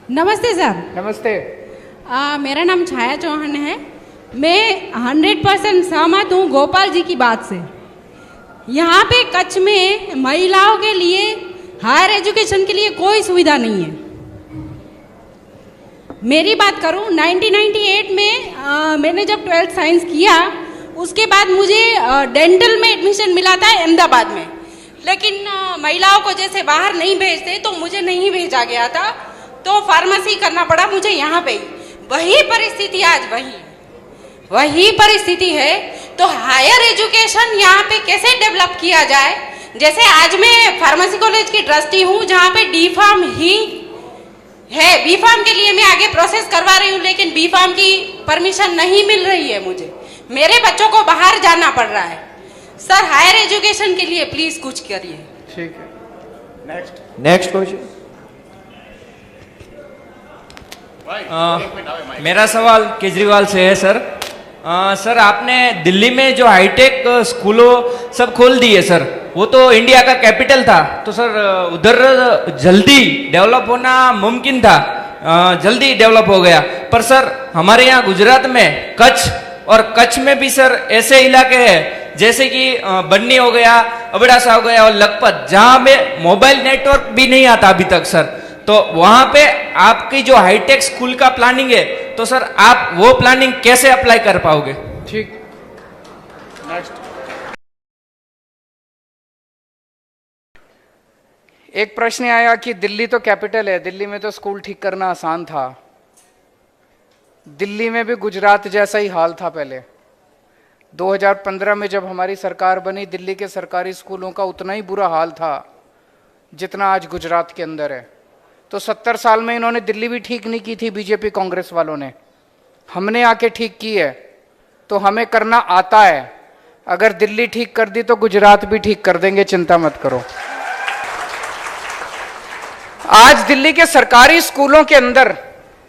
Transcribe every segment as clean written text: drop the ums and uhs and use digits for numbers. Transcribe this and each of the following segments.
नमस्ते सर। नमस्ते। मेरा नाम छाया चौहान है। मैं 100% सहमत हूँ गोपाल जी की बात से। यहाँ पे कच्छ में महिलाओं के लिए हायर एजुकेशन के लिए कोई सुविधा नहीं है। मेरी बात करूँ 1998 में मैंने जब 12th साइंस किया, उसके बाद मुझे डेंटल में एडमिशन मिला था अहमदाबाद में, लेकिन महिलाओं को जैसे बाहर नहीं भेजते तो मुझे नहीं भेजा गया था, तो फार्मेसी करना पड़ा मुझे यहाँ पे। वही परिस्थिति आज वही परिस्थिति है। तो हायर एजुकेशन यहाँ पे कैसे डेवलप किया जाए? जैसे आज मैं फार्मेसी कॉलेज की ट्रस्टी हूँ जहाँ पे डी फार्म ही है। बी फार्म के लिए मैं आगे प्रोसेस करवा रही हूँ, लेकिन बी फार्म की परमिशन नहीं मिल रही है मुझे। मेरे बच्चों को बाहर जाना पड़ रहा है। सर, हायर एजुकेशन के लिए प्लीज कुछ करिए। ठीक है, नेक्स्ट क्वेश्चन। मेरा सवाल केजरीवाल से है सर। सर, आपने दिल्ली में जो हाईटेक स्कूलों सब खोल दिए सर, वो तो इंडिया का कैपिटल था, तो सर उधर जल्दी डेवलप होना मुमकिन था, जल्दी डेवलप हो गया। पर सर हमारे यहाँ गुजरात में कच्छ में भी सर ऐसे इलाके हैं जैसे कि बन्नी हो गया, अबड़ासा हो गया और लखपत, जहाँ में मोबाइल नेटवर्क भी नहीं आता अभी तक सर। तो वहां पे आपकी जो हाईटेक स्कूल का प्लानिंग है, तो सर आप वो प्लानिंग कैसे अप्लाई कर पाओगे? ठीक। नेक्स्ट। एक प्रश्न आया कि दिल्ली तो कैपिटल है, दिल्ली में तो स्कूल ठीक करना आसान था। दिल्ली में भी गुजरात जैसा ही हाल था पहले। 2015 में जब हमारी सरकार बनी, दिल्ली के सरकारी स्कूलों का उतना ही बुरा हाल था जितना आज गुजरात के अंदर है। तो 70 साल में इन्होंने दिल्ली भी ठीक नहीं की थी, बीजेपी कांग्रेस वालों ने। हमने आके ठीक की है, तो हमें करना आता है। अगर दिल्ली ठीक कर दी तो गुजरात भी ठीक कर देंगे, चिंता मत करो। आज दिल्ली के सरकारी स्कूलों के अंदर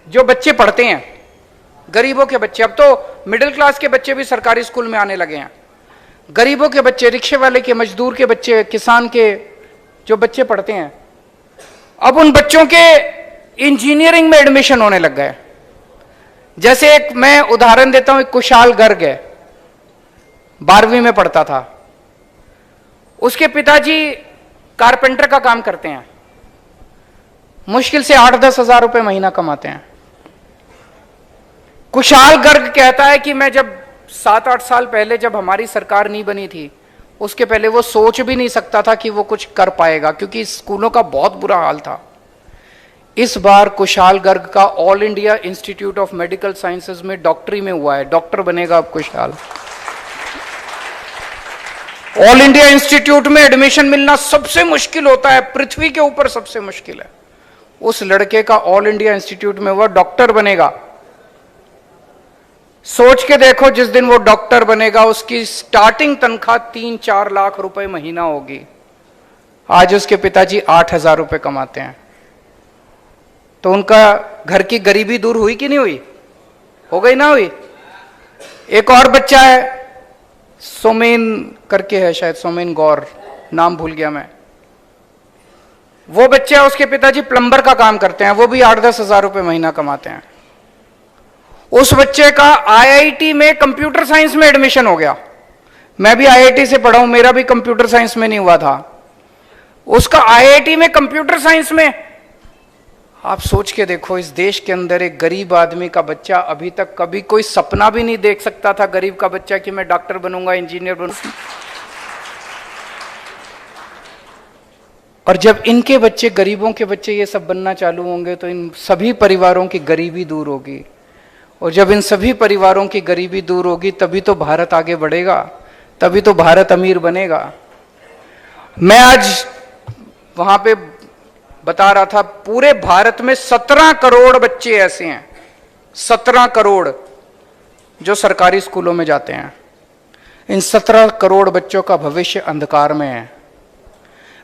जो बच्चे पढ़ते हैं, गरीबों के बच्चे, अब तो मिडिल क्लास के बच्चे भी सरकारी स्कूल में आने लगे हैं। गरीबों के बच्चे, रिक्शे वाले के, मजदूर के बच्चे, किसान के जो बच्चे पढ़ते हैं, अब उन बच्चों के इंजीनियरिंग में एडमिशन होने लग गए। जैसे एक मैं उदाहरण देता हूं, एक कुशाल गर्ग है, 12वीं में पढ़ता था। उसके पिताजी कारपेंटर का काम करते हैं, मुश्किल से 8-10 हजार रुपए महीना कमाते हैं। कुशाल गर्ग कहता है कि मैं जब 7-8 साल पहले, जब हमारी सरकार नहीं बनी थी, उसके पहले वो सोच भी नहीं सकता था कि वो कुछ कर पाएगा, क्योंकि स्कूलों का बहुत बुरा हाल था। इस बार कुशाल गर्ग का all India institute of medical sciences में डॉक्टरी में हुआ है, डॉक्टर बनेगा अब कुशाल। ऑल इंडिया इंस्टीट्यूट में एडमिशन मिलना सबसे मुश्किल होता है, पृथ्वी के ऊपर सबसे मुश्किल है। उस लड़के का ऑल इंडिया इंस्टीट्यूट में हुआ, डॉक्टर बनेगा। सोच के देखो, जिस दिन वो डॉक्टर बनेगा उसकी स्टार्टिंग तनख्वाह 3-4 लाख रुपए महीना होगी। आज उसके पिताजी 8,000 रुपए कमाते हैं। तो उनका घर की गरीबी दूर हुई कि नहीं हुई? हो गई ना हुई? एक और बच्चा है, सोमेन करके है शायद, सोमेन गौर, नाम भूल गया मैं। वो बच्चा, उसके पिताजी प्लम्बर का काम करते हैं, वो भी 8-10 हजार रुपए महीना कमाते हैं। उस बच्चे का आईआईटी में कंप्यूटर साइंस में एडमिशन हो गया। मैं भी आईआईटी से पढ़ा हूं, मेरा भी कंप्यूटर साइंस में नहीं हुआ था। उसका आईआईटी में कंप्यूटर साइंस में, आप सोच के देखो, इस देश के अंदर एक गरीब आदमी का बच्चा अभी तक कभी कोई सपना भी नहीं देख सकता था, गरीब का बच्चा, कि मैं डॉक्टर बनूंगा, इंजीनियर बनूंगा। और जब इनके बच्चे, गरीबों के बच्चे ये सब बनना चालू होंगे, तो इन सभी परिवारों की गरीबी दूर होगी। और जब इन सभी परिवारों की गरीबी दूर होगी, तभी तो भारत आगे बढ़ेगा, तभी तो भारत अमीर बनेगा। मैं आज वहां पे बता रहा था, पूरे भारत में 17 करोड़ बच्चे ऐसे हैं, 17 करोड़, जो सरकारी स्कूलों में जाते हैं। इन 17 करोड़ बच्चों का भविष्य अंधकार में है।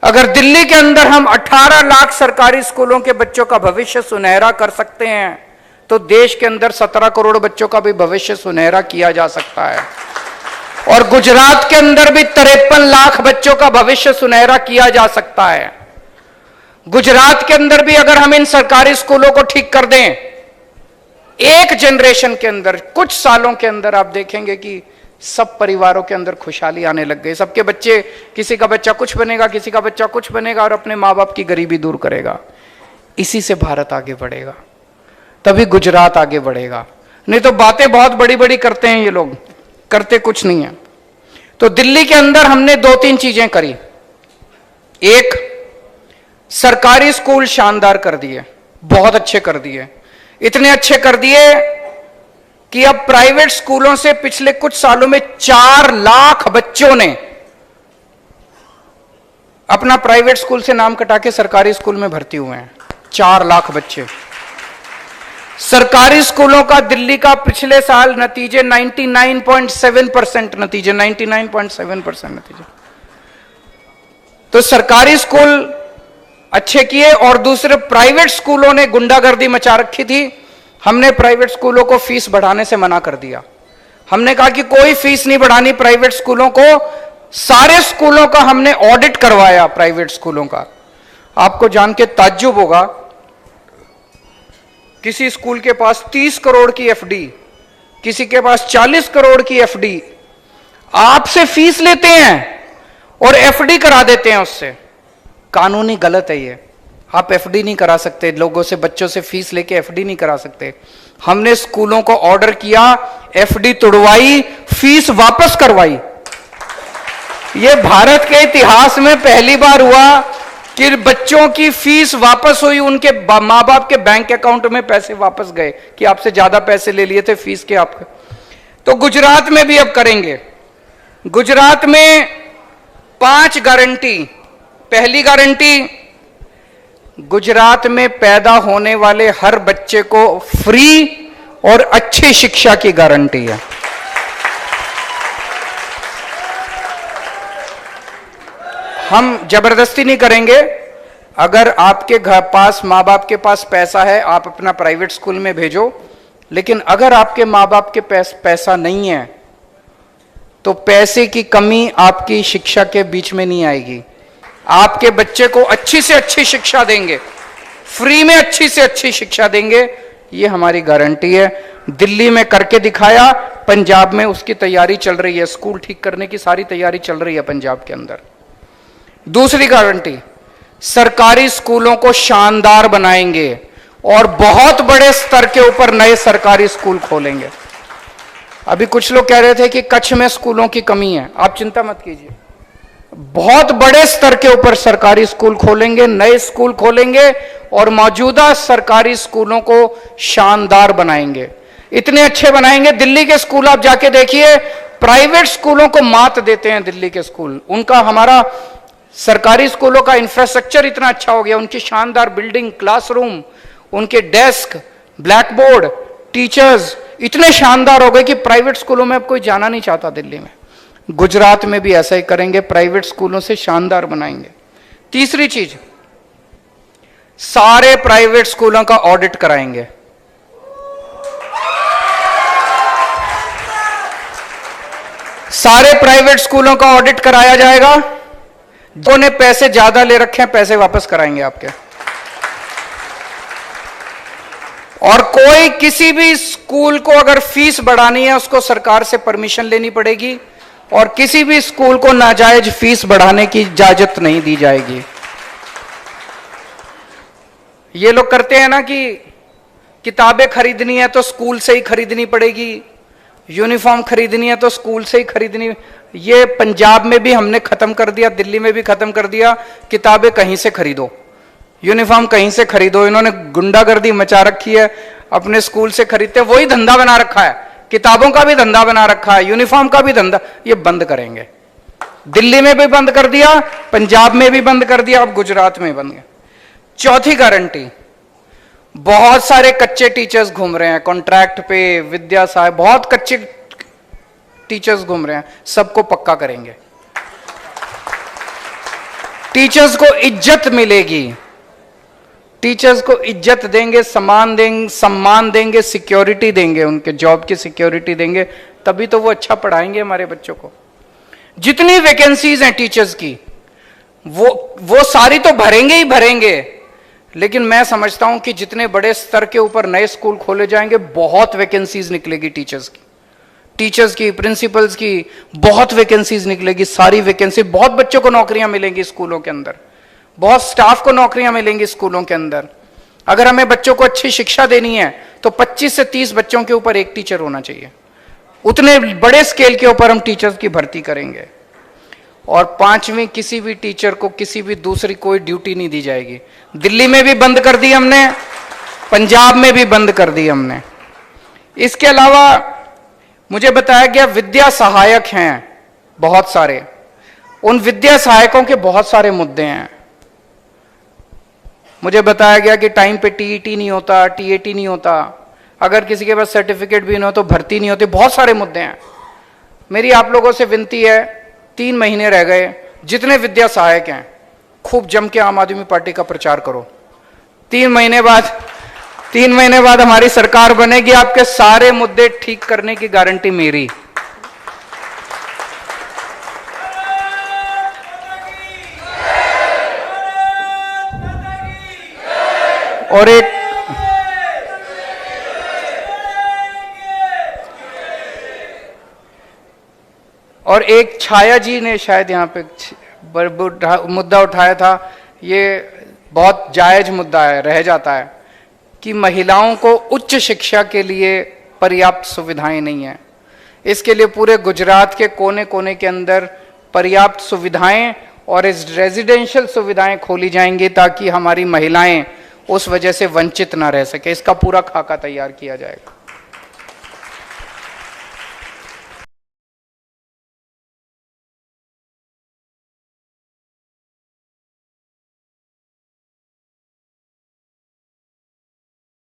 अगर दिल्ली के अंदर हम 18 लाख सरकारी स्कूलों के बच्चों का भविष्य सुनहरा कर सकते हैं, तो देश के अंदर 17 करोड़ बच्चों का भी भविष्य सुनहरा किया जा सकता है। और गुजरात के अंदर भी 53 लाख बच्चों का भविष्य सुनहरा किया जा सकता है। गुजरात के अंदर भी अगर हम इन सरकारी स्कूलों को ठीक कर दें, एक जनरेशन के अंदर, कुछ सालों के अंदर आप देखेंगे कि सब परिवारों के अंदर खुशहाली आने लग गई। सबके बच्चे, किसी का बच्चा कुछ बनेगा, किसी का बच्चा कुछ बनेगा और अपने मां बाप की गरीबी दूर करेगा। इसी से भारत आगे बढ़ेगा, तभी गुजरात आगे बढ़ेगा। नहीं तो बातें बहुत बड़ी बड़ी करते हैं ये लोग, करते कुछ नहीं है। तो दिल्ली के अंदर हमने 2-3 चीजें करी। एक, सरकारी स्कूल शानदार कर दिए, बहुत अच्छे कर दिए, इतने अच्छे कर दिए कि अब प्राइवेट स्कूलों से पिछले कुछ सालों में 4 लाख बच्चों ने अपना प्राइवेट स्कूल से नाम कटा के सरकारी स्कूल में भर्ती हुए हैं। 4 लाख बच्चे। सरकारी स्कूलों का दिल्ली का पिछले साल नतीजे 99.7% नतीजे, 99.7% नतीजे। तो सरकारी स्कूल अच्छे किए। और दूसरे, प्राइवेट स्कूलों ने गुंडागर्दी मचा रखी थी। हमने प्राइवेट स्कूलों को फीस बढ़ाने से मना कर दिया। हमने कहा कि कोई फीस नहीं बढ़ानी प्राइवेट स्कूलों को। सारे स्कूलों का हमने ऑडिट करवाया, प्राइवेट स्कूलों का। आपको जान के ताज्जुब होगा, किसी स्कूल के पास 30 करोड़ की एफडी, किसी के पास 40 करोड़ की एफडी, आपसे फीस लेते हैं और एफडी करा देते हैं उससे। कानूनी गलत है ये। आप एफडी नहीं करा सकते, लोगों से, बच्चों से फीस लेके एफडी नहीं करा सकते। हमने स्कूलों को ऑर्डर किया, एफडी तोड़वाई, फीस वापस करवाई। ये भारत के इतिहास में पहली बार हुआ कि बच्चों की फीस वापस हुई, उनके मां बाप के बैंक अकाउंट में पैसे वापस गए कि आपसे ज्यादा पैसे ले लिए थे फीस के आपके। तो गुजरात में भी अब करेंगे। गुजरात में 5 गारंटी। पहली गारंटी, गुजरात में पैदा होने वाले हर बच्चे को फ्री और अच्छी शिक्षा की गारंटी है। हम जबरदस्ती नहीं करेंगे। अगर आपके घर पास, मां बाप के पास पैसा है, आप अपना प्राइवेट स्कूल में भेजो। लेकिन अगर आपके मां बाप के पैसा नहीं है, तो पैसे की कमी आपकी शिक्षा के बीच में नहीं आएगी। आपके बच्चे को अच्छी से अच्छी शिक्षा देंगे, फ्री में अच्छी से अच्छी शिक्षा देंगे, ये हमारी गारंटी है। दिल्ली में करके दिखाया, पंजाब में उसकी तैयारी चल रही है, स्कूल ठीक करने की सारी तैयारी चल रही है पंजाब के अंदर। दूसरी गारंटी, सरकारी स्कूलों को शानदार बनाएंगे और बहुत बड़े स्तर के ऊपर नए सरकारी स्कूल खोलेंगे। अभी कुछ लोग कह रहे थे कि कच्छ में स्कूलों की कमी है, आप चिंता मत कीजिए। बहुत बड़े स्तर के ऊपर सरकारी स्कूल खोलेंगे, नए स्कूल खोलेंगे और मौजूदा सरकारी स्कूलों को शानदार बनाएंगे। इतने अच्छे बनाएंगे, दिल्ली के स्कूल आप जाके देखिए, प्राइवेट स्कूलों को मात देते हैं दिल्ली के स्कूल। उनका, हमारा सरकारी स्कूलों का इंफ्रास्ट्रक्चर इतना अच्छा हो गया, उनकी शानदार बिल्डिंग, क्लासरूम, उनके डेस्क, ब्लैक बोर्ड, टीचर्स इतने शानदार हो गए कि प्राइवेट स्कूलों में अब कोई जाना नहीं चाहता दिल्ली में। गुजरात में भी ऐसा ही करेंगे, प्राइवेट स्कूलों से शानदार बनाएंगे। तीसरी चीज, सारे प्राइवेट स्कूलों का ऑडिट कराएंगे। सारे प्राइवेट स्कूलों का ऑडिट कराया जाएगा। जो ने पैसे ज्यादा ले रखे हैं, पैसे वापस कराएंगे आपके। और कोई, किसी भी स्कूल को अगर फीस बढ़ानी है, उसको सरकार से परमिशन लेनी पड़ेगी और किसी भी स्कूल को नाजायज फीस बढ़ाने की इजाजत नहीं दी जाएगी। ये लोग करते हैं ना कि किताबें खरीदनी है तो स्कूल से ही खरीदनी पड़ेगी, यूनिफॉर्म खरीदनी है तो स्कूल से ही खरीदनी। ये पंजाब में भी हमने खत्म कर दिया, दिल्ली में भी खत्म कर दिया। किताबें कहीं से खरीदो, यूनिफॉर्म कहीं से खरीदो। इन्होंने गुंडागर्दी मचा रखी है, अपने स्कूल से खरीदते, वही धंधा बना रखा है। किताबों का भी धंधा बना रखा है, यूनिफॉर्म का भी धंधा। ये बंद करेंगे। दिल्ली में भी बंद कर दिया, पंजाब में भी बंद कर दिया, अब गुजरात में बंद। चौथी गारंटी, बहुत सारे कच्चे टीचर्स घूम रहे हैं कॉन्ट्रैक्ट पे, विद्या साहब, बहुत कच्चे टीचर्स घूम रहे हैं, सबको पक्का करेंगे। टीचर्स को इज्जत मिलेगी, टीचर्स को इज्जत देंगे, सम्मान देंगे, सिक्योरिटी देंगे, उनके जॉब की सिक्योरिटी देंगे, तभी तो वो अच्छा पढ़ाएंगे हमारे बच्चों को। जितनी वैकेंसीज हैं टीचर्स की, वो सारी तो भरेंगे ही भरेंगे, लेकिन मैं समझता हूं कि जितने बड़े स्तर के ऊपर नए स्कूल खोले जाएंगे, बहुत वैकेंसीज निकलेगी टीचर्स की, प्रिंसिपल्स की, बहुत वैकेंसीज निकलेगी, सारी वैकेंसी, बहुत बच्चों को नौकरियां मिलेंगी स्कूलों के अंदर, बहुत स्टाफ को नौकरियां मिलेंगी स्कूलों के अंदर। अगर हमें बच्चों को अच्छी शिक्षा देनी है तो 25 से 30 बच्चों के ऊपर एक टीचर होना चाहिए। उतने बड़े स्केल के ऊपर हम टीचर्स की भर्ती करेंगे। और 5वीं किसी भी टीचर को किसी भी दूसरी कोई ड्यूटी नहीं दी जाएगी। दिल्ली में भी बंद कर दी हमने, पंजाब में भी बंद कर दी हमने। इसके अलावा मुझे बताया गया विद्या सहायक हैं बहुत सारे, उन विद्या सहायकों के बहुत सारे मुद्दे हैं। मुझे बताया गया कि टाइम पे टीईटी नहीं होता, टीएटी नहीं होता, अगर किसी के पास सर्टिफिकेट भी ना हो तो भर्ती नहीं होती, बहुत सारे मुद्दे हैं। मेरी आप लोगों से विनती है, 3 महीने रह गए, जितने विद्या सहायक हैं खूब जम के आम आदमी पार्टी का प्रचार करो। 3 महीने बाद हमारी सरकार बनेगी, आपके सारे मुद्दे ठीक करने की गारंटी मेरी। और एक छाया जी ने शायद यहाँ पे मुद्दा उठाया था, ये बहुत जायज मुद्दा है, रह जाता है कि महिलाओं को उच्च शिक्षा के लिए पर्याप्त सुविधाएं नहीं है। इसके लिए पूरे गुजरात के कोने कोने के अंदर पर्याप्त सुविधाएं और इस रेजिडेंशियल सुविधाएं खोली जाएंगी ताकि हमारी महिलाएं उस वजह से वंचित ना रह सके। इसका पूरा खाका तैयार किया जाएगा।